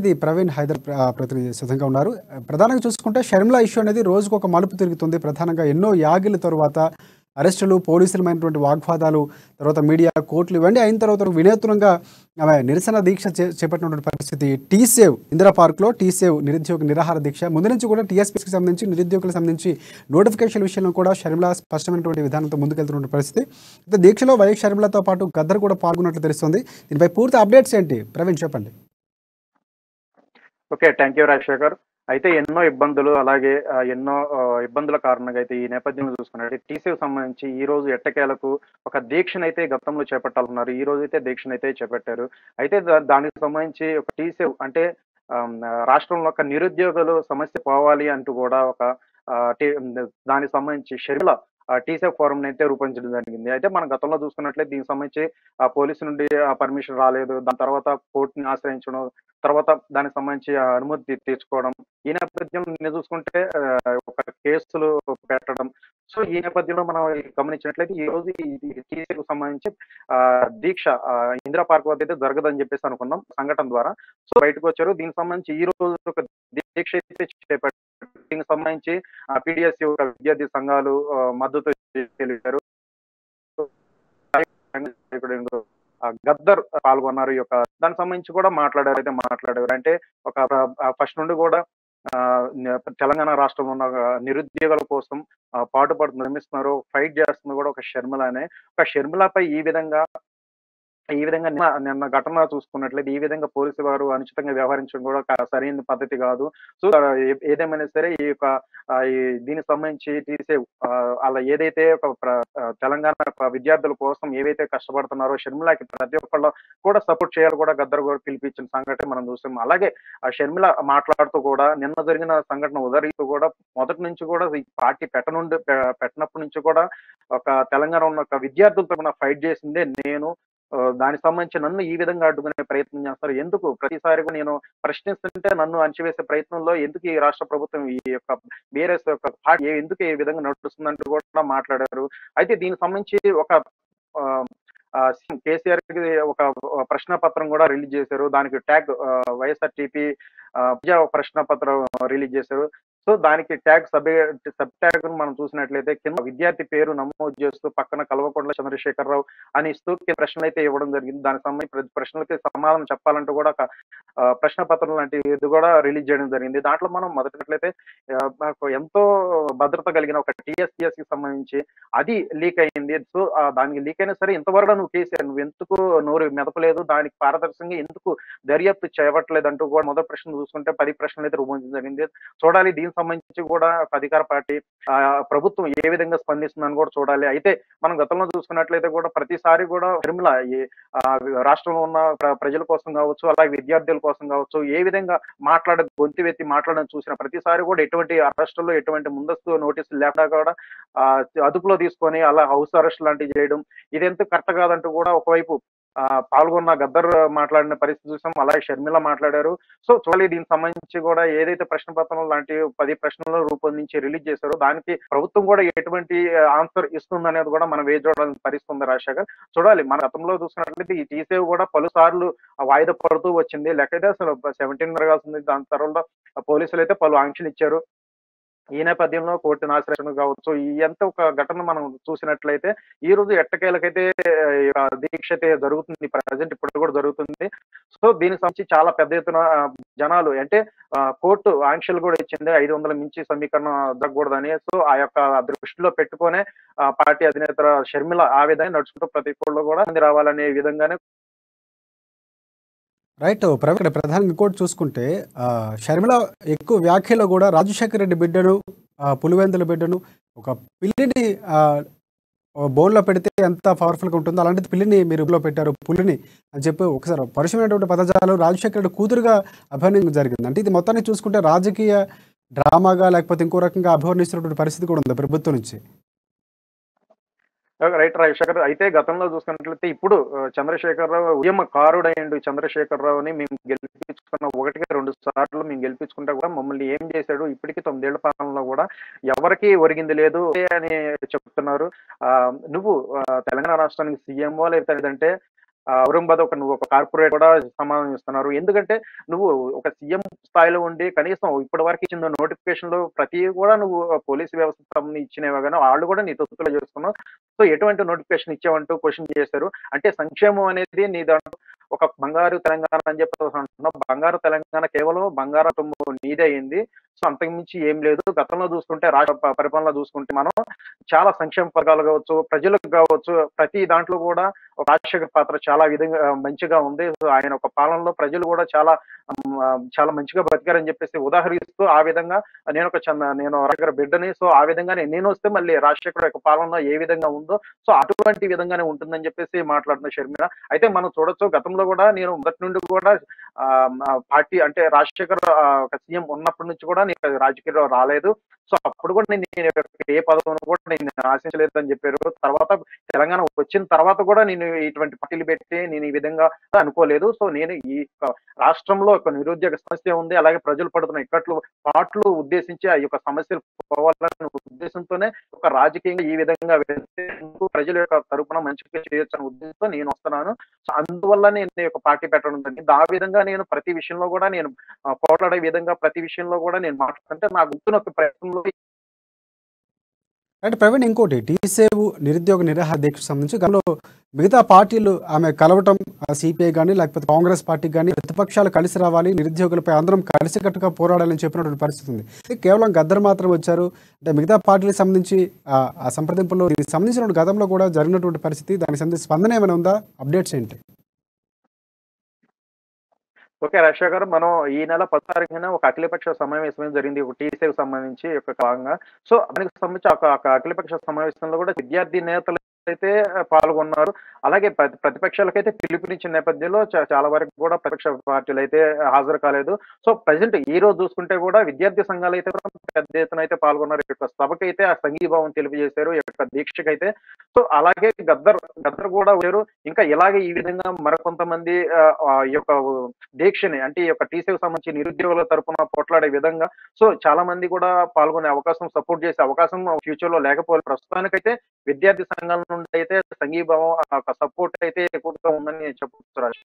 ఇది ప్రవీణ్ హైదర్ ప్రతినిధి సిద్ధంగా ఉన్నారు. ప్రధానంగా చూసుకుంటే షర్మిల ఇష్యూ అనేది రోజుకు ఒక మలుపు తిరుగుతుంది. ప్రధానంగా ఎన్నో యాగిల తరువాత అరెస్టులు, పోలీసులమైనటువంటి వాగ్వాదాలు, తర్వాత మీడియా, కోర్టులు ఇవన్నీ అయిన తర్వాత వినూత్నంగా ఆమె నిరసన దీక్ష చేపట్టినటువంటి పరిస్థితి. టీ సేవ్ ఇందిరా పార్క్లో టీ సేవ్ నిరుద్యోగ నిరాహార దీక్ష ముందు నుంచి కూడా టీఎస్పీకి సంబంధించి నిరుద్యోగులకు సంబంధించి నోటిఫికేషన్ విషయంలో కూడా షర్మిల స్పష్టమైనటువంటి విధానంతో ముందుకెళ్తున్న పరిస్థితి. అయితే దీక్షలో వైఎస్ షర్మిలతో పాటు గద్దర్ కూడా పాల్గొన్నట్లు తెలుస్తుంది. దీనిపై పూర్తి అప్డేట్స్ ఏంటి ప్రవీణ్ చెప్పండి. ఓకే. Thank you Rajasekhar. అయితే ఎన్నో ఇబ్బందులు అలాగే ఎన్నో ఇబ్బందుల కారణంగా అయితే ఈ నేపథ్యంలో చూసుకున్నట్లయితే టీసీకి సంబంధించి ఈ రోజు ఎట్టకేలకు ఒక దీక్షనైతే గతంలో చేపట్టాలన్నారు. ఈ రోజైతే దీక్షనైతే చేపట్టారు. అయితే దానికి సంబంధించి ఒక టీసేవ్ అంటే రాష్ట్రంలో ఒక నిరుద్యోగులు సమస్య పోవాలి అంటూ కూడా ఒక ఆహ్, టీ దానికి సంబంధించి షర్మిల టీసేవ్ ఫోరంని అయితే రూపొందించడం జరిగింది. అయితే మనం గతంలో చూసుకున్నట్లయితే దీనికి సంబంధించి పోలీసు నుండి పర్మిషన్ రాలేదు. దాని తర్వాత కోర్టుని ఆశ్రయించడం, తర్వాత దానికి సంబంధించి అనుమతి తెచ్చుకోవడం. ఈ నేపథ్యంలో నేను చూసుకుంటే ఒక కేసులు పెట్టడం. సో, ఈ నేపథ్యంలో మనం గమనించినట్లయితే ఈరోజు ఈ టీసీకి సంబంధించి దీక్ష ఇందిరా పార్క్ వద్ద అయితే జరగదని చెప్పేసి అనుకున్నాం సంఘటన ద్వారా. సో, బయటకొచ్చారు. దీనికి సంబంధించి ఈ రోజు ఒక దీక్ష అయితే చేపట్టారు. దీనికి సంబంధించి పీడీఎస్యూ విద్యార్థి సంఘాలు మద్దతు తెలిపారు. గద్దర్ పాల్గొన్నారు. ఈ యొక్క దానికి సంబంధించి కూడా మాట్లాడారు. అంటే ఒక ఫస్ట్ నుండి కూడా తెలంగాణ రాష్ట్రంలో ఉన్న నిరుద్యోగుల కోసం పాటుపడుతూ నిర్మిస్తున్నారు. ఫైట్ చేస్తుంది కూడా ఒక షర్మిలనే. ఒక షర్మిలపై ఈ విధంగా నిన్న ఘటన చూసుకున్నట్లయితే ఈ విధంగా పోలీసు వారు అనుచితంగా వ్యవహరించడం కూడా సరైన పద్ధతి కాదు. సో, ఏదేమైనా సరే ఈ యొక్క ఈ దీనికి సంబంధించి టీసేవ్ అలా ఏదైతే ఒక తెలంగాణ విద్యార్థుల కోసం ఏవైతే కష్టపడుతున్నారో షర్మిలకి ప్రతి ఒక్కళ్ళు కూడా సపోర్ట్ చేయాలి కూడా గద్దర్ కూడా పిలిపించిన సంఘటన మనం చూసాం. అలాగే షర్మిల మాట్లాడుతూ కూడా నిన్న జరిగిన సంఘటన ఉదరిస్తూ కూడా మొదటి నుంచి కూడా ఈ పార్టీ పెట్టనప్పటి నుంచి కూడా ఒక తెలంగాణ ఉన్న ఒక విద్యార్థులతో తరపున ఫైట్ చేసిందే నేను. దానికి సంబంధించి నన్ను ఈ విధంగా అడ్డుకునే ప్రయత్నం చేస్తారు. ఎందుకు ప్రతిసారి కూడా నేను ప్రశ్నిస్తుంటే నన్ను అణచివేసే ప్రయత్నంలో ఎందుకు ఈ రాష్ట్ర ప్రభుత్వం ఈ యొక్క బీఆర్ఎస్ యొక్క పార్టీ ఎందుకు ఈ విధంగా నడుస్తుందంటూ కూడా మాట్లాడారు. అయితే దీనికి సంబంధించి ఒక ఆహ్, సీఎం కేసీఆర్‌కి ఒక ప్రశ్న పత్రం కూడా రిలీజ్ చేశారు. దానికి ట్యాగ్ వైఎస్ఆర్‌టీపీ ప్రజా ప్రశ్న పత్రం రిలీజ్ చేశారు. సో, దానికి సబ్ ట్యాగ్‌ను మనం చూసినట్లయితే కింద విద్యార్థి పేరు నమోదు చేస్తూ పక్కన కల్వకుంట్ల చంద్రశేఖరరావు అని ఇస్తూ ప్రశ్నలైతే ఇవ్వడం జరిగింది. దానికి సంబంధించి ప్రతి ప్రశ్నలకి సమాధానం చెప్పాలంటూ కూడా ఒక ప్రశ్న పత్రం లాంటి ఇది కూడా రిలీజ్ చేయడం జరిగింది. దాంట్లో మనం మొదటినట్లయితే నాకు ఎంతో భద్రత కలిగిన ఒక టీఎస్‌పీఎస్‌కి సంబంధించి అది లీక్ అయింది. సో, దానికి లీక్ అయినా సరే ఇంతవరకు నువ్వు కేసీఆర్ నువ్వెందుకు నోరు మెదపలేదు? దానికి పారదర్శకంగా ఎందుకు దర్యాప్తు చేపట్టలేదంటూ కూడా మొదటి ప్రశ్న చూసుకుంటే 10 ప్రశ్నలైతే రూపొందించడం జరిగింది. చూడాలి దీనికి సంబంధించి కూడా అధికార పార్టీ ప్రభుత్వం ఏ విధంగా స్పందిస్తుందని కూడా చూడాలి. అయితే మనం గతంలో చూసుకున్నట్లయితే కూడా ప్రతిసారి కూడా షర్మిల ఈ రాష్ట్రంలో ఉన్న ప్రజల కోసం కావచ్చు, అలాగే విద్యార్థుల కోసం కావచ్చు, ఏ విధంగా గొంతెత్తి మాట్లాడడం చూసిన ప్రతిసారి కూడా ఎటువంటి అరెస్టులు, ఎటువంటి ముందస్తు నోటీసులు లేకుండా కూడా అదుపులో తీసుకొని అలా హౌస్ అరెస్ట్ లాంటివి చేయడం ఇదెంత కరెక్ట్ కాదంటూ కూడా ఒకవైపు పాల్గొన్న గద్దర్ మాట్లాడిన పరిస్థితి చూసాం. అలాగే షర్మిల మాట్లాడారు. సో, చూడాలి దీనికి సంబంధించి కూడా ఏదైతే ప్రశ్న పత్రం లాంటి 10 ప్రశ్నలు రూపొందించి రిలీజ్ చేశారో దానికి ప్రభుత్వం కూడా ఎటువంటి ఆన్సర్ ఇస్తుందనేది కూడా మనం వేచి చూడాల్సిన పరిస్థితి ఉంది రాజశేఖర్. చూడాలి మన గతంలో చూసుకున్నట్లయితే ఈ టీసేవ్ కూడా పలుసార్లు వాయిదా పడుతూ వచ్చింది. లెక్కైతే అసలు 17 జరగాల్సింది. దాని తర్వాత పోలీసులైతే పలు ఆంక్షలు ఇచ్చారు. ఈ నేపథ్యంలో కోర్టుని ఆశ్రయించడం కావచ్చు, ఈ ఎంత ఒక ఘటన మనం చూసినట్లయితే ఈ రోజు ఎట్టకేలకైతే దీక్ష అయితే జరుగుతుంది. ప్రెజెంట్ ఇప్పుడు కూడా జరుగుతుంది. సో, దీనికి సంబంధించి చాలా పెద్ద ఎత్తున జనాలు అంటే కోర్టు ఆంక్షలు కూడా ఇచ్చింది. 500 మించి సమీకరణ జరగకూడదని. సో, ఆ యొక్క దృష్టిలో పెట్టుకొనే పార్టీ అధినేత షర్మిల ఆ విధంగా నడుచుకుంటూ ప్రతి ఒక్కళ్ళు కూడా మంది రావాలనే విధంగానే రైట్ ప్రవీణ్, ఇక్కడ ప్రధానంగా ఇంకోటి చూసుకుంటే షర్మిల ఎక్కువ వ్యాఖ్యలో కూడా రాజశేఖర రెడ్డి బిడ్డను, పులివెందుల బిడ్డను, ఒక పిల్లిని బోన్లో పెడితే ఎంత పవర్ఫుల్గా ఉంటుందో అలాంటిది పిల్లిని మీరు ఇంట్లో పెట్టారు పులిని అని చెప్పి ఒకసారి పరుషమైనటువంటి పదజాలు రాజశేఖర రెడ్డి కూతురుగా అభివర్ణించడం జరిగింది. అంటే ఇది మొత్తాన్ని చూసుకుంటే రాజకీయ డ్రామాగా లేకపోతే ఇంకో రకంగా అభివర్ణిస్తున్నటువంటి పరిస్థితి కూడా ఉంది ప్రభుత్వం నుంచి. రైట్ రాజశేఖర్. అయితే గతంలో చూసుకున్నట్లయితే ఇప్పుడు చంద్రశేఖరరావు ఉద్యమకారుడైండు చంద్రశేఖరరావుని మేము గెలిపించుకున్న 1కి 2 సార్లు మేము గెలిపించుకుంటే కూడా మమ్మల్ని ఏం చేశాడు? ఇప్పటికి 9 ఏళ్ల పాలనలో కూడా ఎవరికీ ఒరిగింది లేదు అని చెప్తున్నారు. నువ్వు తెలంగాణ రాష్ట్రానికి సీఎంఓ లేదంటే ఔరంగాబాద్ నువ్వు ఒక కార్పొరేట్ కూడా సమాధానం ఇస్తున్నారు. ఎందుకంటే నువ్వు ఒక సీఎం స్థాయిలో ఉండి కనీసం ఇప్పటివరకు ఇచ్చిన నోటిఫికేషన్‌లు ప్రతివి కూడా నువ్వు పోలీస్ వ్యవస్థకు సంబంధించి ఇచ్చినవే గాని వాళ్ళు కూడా నీ తొత్తులో చేసుకున్నావు. సో ఎటువంటి నోటిఫికేషన్ ఇచ్చావంటూ క్వెషన్ చేశారు. అంటే సంక్షేమం అనేది నీ దాంట్లో ఒక బంగారు తెలంగాణ అని చెప్పేసి అంటున్నావు. బంగారు తెలంగాణ కేవలం బంగారపు నీదే అయింది. సో అంతకు మించి ఏం లేదు. గతంలో చూసుకుంటే రాష్ట్ర పరిపాలన చూసుకుంటే మనం చాలా సంక్షేమ పథకాలు కావచ్చు, ప్రజలకు కావచ్చు, ప్రతి దాంట్లో కూడా ఒక రాజశేఖర్ పాత్ర చాలా విధంగా మంచిగా ఉంది. సో ఆయన ఒక పాలనలో ప్రజలు కూడా చాలా మంచిగా బతికారని చెప్పేసి ఉదాహరిస్తూ ఆ విధంగా నేను రాజశేఖర్ బిడ్డని. సో ఆ విధంగానే నేనొస్తే మళ్ళీ రాజశేఖర్ యొక్క పాలన ఏ విధంగా ఉందో సో అటువంటి విధంగానే ఉంటుందని చెప్పేసి మాట్లాడుతున్న షర్మిల. అయితే మనం చూడొచ్చు గతంలో కూడా నేను మొదటి నుండి కూడా పార్టీ అంటే రాజశేఖర్ ఒక సీఎం ఉన్నప్పటి నుంచి కూడా నేను రాజకీయాల్లో రాలేదు. సో అప్పుడు కూడా నేను ఏ పదవిని కూడా నేను ఆశించలేదని చెప్పారు. తర్వాత తెలంగాణ వచ్చిన తర్వాత కూడా నేను ఇటువంటి పార్టీలు పెట్టి నేను ఈ విధంగా అనుకోలేదు. సో నేను ఈ రాష్ట్రంలో ఒక నిరుద్యోగ సమస్య ఉంది. అలాగే ప్రజలు పడుతున్న పాట్లు ఉద్దేశించి ఆ యొక్క సమస్యలు పోవాలనే ఉద్దేశంతోనే ఒక రాజకీయంగా ఈ విధంగా వెళ్తే ప్రజల యొక్క తరపున మంచిగా చేయొచ్చు అనే ఉద్దేశంతో నేను వస్తున్నాను. సో అందువల్ల నేను ఈ యొక్క పార్టీ పెట్టడం జరిగింది. ఆ విధంగా నేను ప్రతి విషయంలో కూడా నేను పోట్లాడే విధంగా ప్రతి విషయంలో కూడా నేను మాట్లాడుతుంటే నా గొంతు నొక్కే ప్రయత్నంలో అంటే ప్రవీణ్ ఇంకోటి టీసేవ్ నిరుద్యోగ నిరాహార దీక్షకు సంబంధించి గతంలో మిగతా పార్టీలు ఆమె కలవటం సిపిఐ కానీ లేకపోతే కాంగ్రెస్ పార్టీకి కానీ ప్రతిపక్షాలు కలిసి రావాలి నిరుద్యోగులపై అందరం కలిసికట్టుగా పోరాడాలని చెప్పినటువంటి పరిస్థితి ఉంది. కేవలం గద్దర్ మాత్రం వచ్చారు అంటే మిగతా పార్టీలకు సంబంధించి ఆ సంప్రదింపుల్లో దీనికి సంబంధించిన గతంలో కూడా జరిగినటువంటి పరిస్థితి దానికి సంబంధించి స్పందన ఏమైనా ఉందా? అప్డేట్స్ ఏంటి? ఓకే. రష్యా గారు మనం ఈ నెల 10 తారీఖున ఒక అఖిలపక్ష సమావేశం జరిగింది. ఒక టీసేకి సంబంధించి యొక్క భాగంగా. సో దానికి సంబంధించి ఒక అఖిలపక్ష సమావేశంలో కూడా విద్యార్థి నేతలైతే పాల్గొన్నారు. అలాగే ప్రతిపక్షాలకైతే పిలుపునిచ్చిన నేపథ్యంలో చాలా వరకు కూడా ప్రతిపక్ష పార్టీలైతే హాజరు కాలేదు. సో ప్రెజెంట్ ఈ రోజు చూసుకుంటే కూడా విద్యార్థి సంఘాలైతే కూడా పెద్ద ఎత్తున అయితే పాల్గొన్నారు. ఈ యొక్క సభకైతే ఆ సంఘీభావం తెలియజేశారు. ఈ యొక్క దీక్షకైతే. సో అలాగే గద్దర్ కూడా వచ్చారు. ఇంకా ఇలాగే ఈ విధంగా మరికొంతమంది ఈ యొక్క దీక్షని అంటే ఈ యొక్క టీసీకి సంబంధించి నిరుద్యోగుల తరపున పోట్లాడే విధంగా సో చాలా మంది కూడా పాల్గొనే అవకాశం, సపోర్ట్ చేసే అవకాశం ఫ్యూచర్ లో లేకపోతే ప్రస్తుతానికైతే విద్యార్థి సంఘాల నుండి అయితే సంఘీభావం, సపోర్ట్ అయితే ఎక్కువగా ఉందని చెప్పొచ్చు.